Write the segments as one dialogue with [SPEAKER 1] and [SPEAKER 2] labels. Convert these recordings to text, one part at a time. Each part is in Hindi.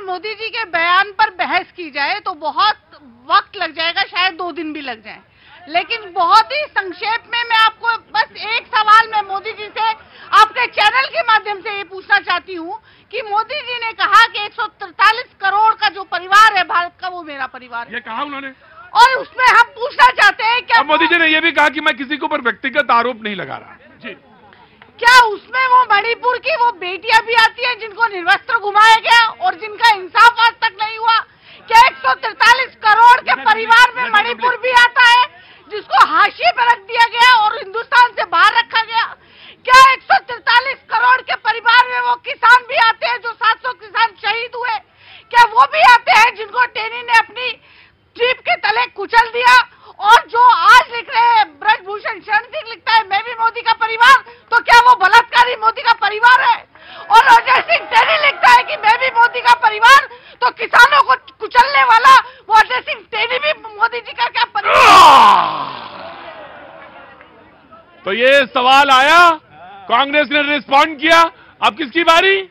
[SPEAKER 1] मोदी जी के बयान पर बहस की जाए तो बहुत वक्त लग जाएगा, शायद 2 दिन भी लग जाए। लेकिन बहुत ही संक्षेप में मैं आपको बस एक सवाल मैं मोदी जी से आपके चैनल के माध्यम से ये पूछना चाहती हूँ कि मोदी जी ने कहा कि 143 करोड़ का जो परिवार है भारत का, वो मेरा परिवार है।
[SPEAKER 2] ये कहा उन्होंने,
[SPEAKER 1] और उसमें हम पूछना चाहते हैं क्या
[SPEAKER 2] मोदी जी ने ये भी कहा कि मैं किसी के ऊपर व्यक्तिगत आरोप नहीं लगा रहा जी,
[SPEAKER 1] क्या उसमें वो मणिपुर की वो बेटियां भी आती हैं जिनको निर्वस्त्र घुमाया गया और जिनका इंसाफ आज तक नहीं हुआ? क्या 143 करोड़ के परिवार में मणिपुर भी आता है जिसको हाशिए पर रख दिया गया और हिंदुस्तान से बाहर रखा गया? क्या 143 करोड़ के परिवार में वो किसान भी आते हैं जो 700 किसान शहीद हुए? क्या वो भी आते हैं जिनको टेनी ने अपनी जीप के तले कुचल दिया? और जो आज लिख रहे हैं ब्रजभूषण शरण सिंह लिखता है मैं भी मोदी का परिवार, तो क्या वो बलात्कारी मोदी का परिवार है? और अजय सिंह टेनी लिखता है कि मैं भी मोदी का परिवार, तो किसानों को कुचलने वाला वो अजय सिंह टेनी भी मोदी जी का क्या परिवार?
[SPEAKER 2] तो ये सवाल आया, कांग्रेस ने रिस्पॉन्ड किया। अब किसकी बारी?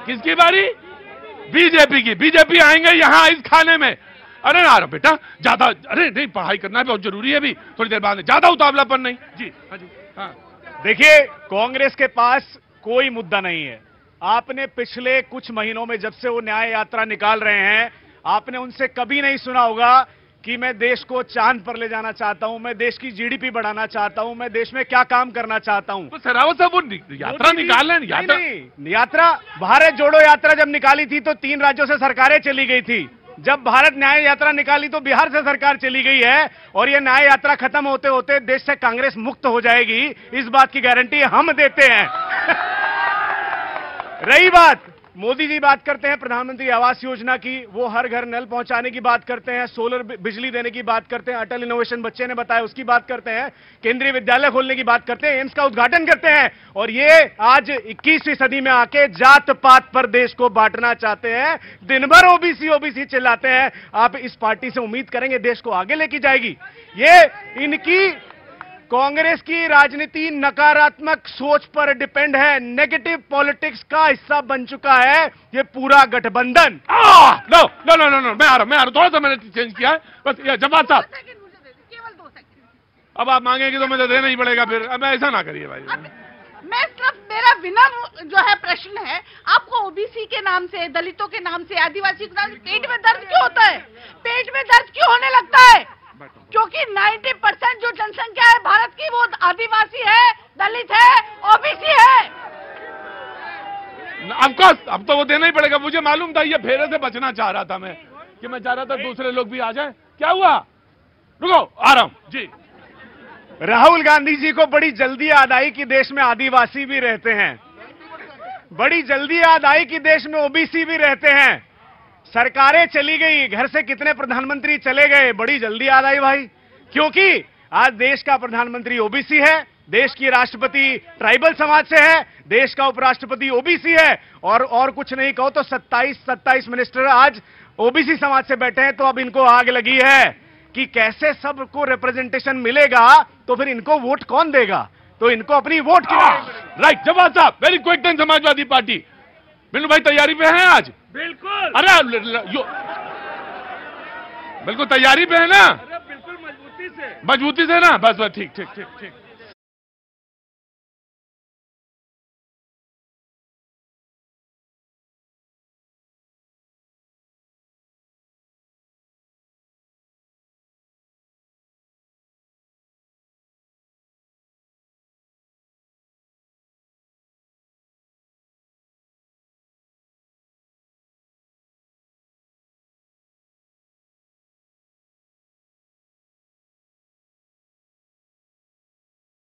[SPEAKER 2] किसकी बारी? बीजेपी की। बीजेपी आएंगे यहां इस खाने में। अरे ना बेटा ज्यादा, अरे नहीं, पढ़ाई करना बहुत जरूरी है, अभी थोड़ी देर बाद ज्यादा उतावलापन नहीं। जी हाँ जी हाँ।
[SPEAKER 3] देखिए, कांग्रेस के पास कोई मुद्दा नहीं है। आपने पिछले कुछ महीनों में जब से वो न्याय यात्रा निकाल रहे हैं, आपने उनसे कभी नहीं सुना होगा कि मैं देश को चांद पर ले जाना चाहता हूं, मैं देश की जीडीपी बढ़ाना चाहता हूं, मैं देश में क्या काम करना चाहता हूं।
[SPEAKER 2] तो सरावत साहब वो यात्रा निकाल रहे
[SPEAKER 3] हैं। यात्रा भारत जोड़ो यात्रा जब निकाली थी तो 3 राज्यों से सरकारें चली गई थी। जब भारत न्याय यात्रा निकाली तो बिहार से सरकार चली गई है, और ये न्याय यात्रा खत्म होते होते देश से कांग्रेस मुक्त हो जाएगी, इस बात की गारंटी हम देते हैं। रही बात, मोदी जी बात करते हैं प्रधानमंत्री आवास योजना की, वो हर घर नल पहुंचाने की बात करते हैं, सोलर बिजली देने की बात करते हैं, अटल इनोवेशन बच्चे ने बताया उसकी बात करते हैं, केंद्रीय विद्यालय खोलने की बात करते हैं, एम्स का उद्घाटन करते हैं, और ये आज 21वीं सदी में आके जात पात पर देश को बांटना चाहते हैं। दिन भर ओबीसी ओबीसी चिल्लाते हैं। आप इस पार्टी से उम्मीद करेंगे देश को आगे लेके जाएगी? ये इनकी कांग्रेस की राजनीति नकारात्मक सोच पर डिपेंड है, नेगेटिव पॉलिटिक्स का हिस्सा बन चुका है ये पूरा गठबंधन।
[SPEAKER 2] No no no no no, मैं आ रहा हूं, थोड़ा सा मैंने चेंज किया है बस। जवाब साहब
[SPEAKER 1] केवल 2 सेकंड।
[SPEAKER 2] अब आप मांगेंगे तो मुझे देना ही पड़ेगा फिर। अब ऐसा ना करिए भाई।
[SPEAKER 1] मैं सिर्फ, मेरा विनम्र जो है प्रश्न है, आपको ओबीसी के नाम से, दलितों के नाम से, आदिवासी के नाम से पेट में दर्द क्यों होता है? पेट में दर्द क्यों होने लगता है? क्योंकि 90% जो जनसंख्या है भारत की वो आदिवासी है, दलित है, ओबीसी है।
[SPEAKER 2] ऑफकोर्स अब तो वो देना ही पड़ेगा। मुझे मालूम था, ये फेरे से बचना चाह रहा था मैं, कि मैं चाह रहा था दूसरे लोग भी आ जाए। क्या हुआ? रुको, आ रहा हूं जी।
[SPEAKER 3] राहुल गांधी जी को बड़ी जल्दी याद आई कि देश में आदिवासी भी रहते हैं, बड़ी जल्दी याद आई कि देश में ओबीसी भी रहते हैं। सरकारें चली गई, घर से कितने प्रधानमंत्री चले गए, बड़ी जल्दी याद आई भाई, क्योंकि आज देश का प्रधानमंत्री ओबीसी है, देश की राष्ट्रपति ट्राइबल समाज से है, देश का उपराष्ट्रपति ओबीसी है, और कुछ नहीं कहो तो 27 मिनिस्टर आज ओबीसी समाज से बैठे हैं। तो अब इनको आग लगी है कि कैसे सबको रिप्रेजेंटेशन मिलेगा, तो फिर इनको वोट कौन देगा? तो इनको अपनी वोट की
[SPEAKER 2] राइट। जवाब साहब, very quick then Samajwadi Party. Billu भाई तैयारी पे हैं आज?
[SPEAKER 4] बिल्कुल।
[SPEAKER 2] अरे बिल्कुल तैयारी पे है ना?
[SPEAKER 4] बिल्कुल मजबूती से
[SPEAKER 2] ना? बस ठीक ठीक ठीक ठीक।